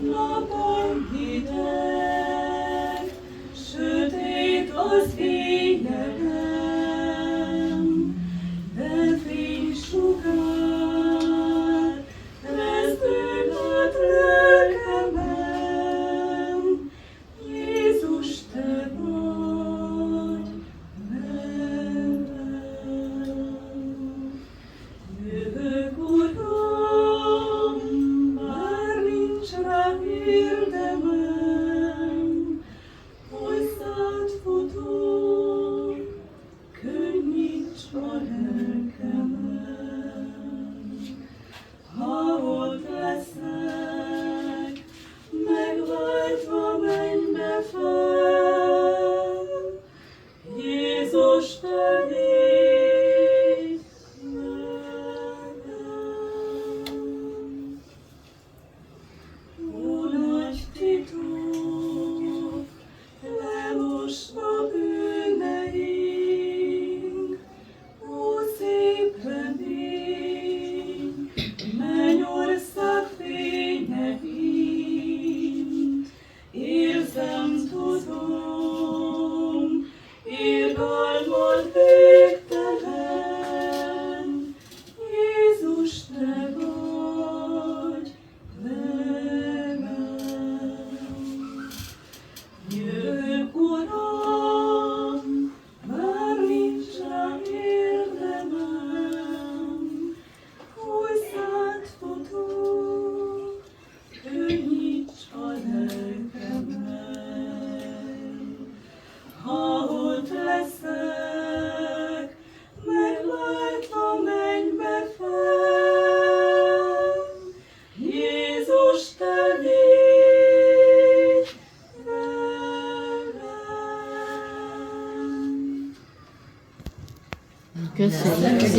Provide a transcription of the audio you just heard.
Napon hideg, sötét az éjjelem, de fénysugár rezdül át lelkemben. Jézus, te vagy velem. Jövök, Uram, bár nincs rá érdemem, hozzád futok, könnyíts a lelkemen. Ha ott leszek, megváltva mennybe fel, Jézus, te légy velem. Ó, nagy titok, lemosva bűneink, ó, szép remény, mennyország fényeként. Érzem, tudom, irgalmad végtelen, Jézus, te vagy velem. Jövök, Uram, bár nincs rá érdemem, hozzád futok, könnyíts a lelkemen. Ha ott leszek, megváltva mennybe fel, Jézus, te légy velem. Köszönjük.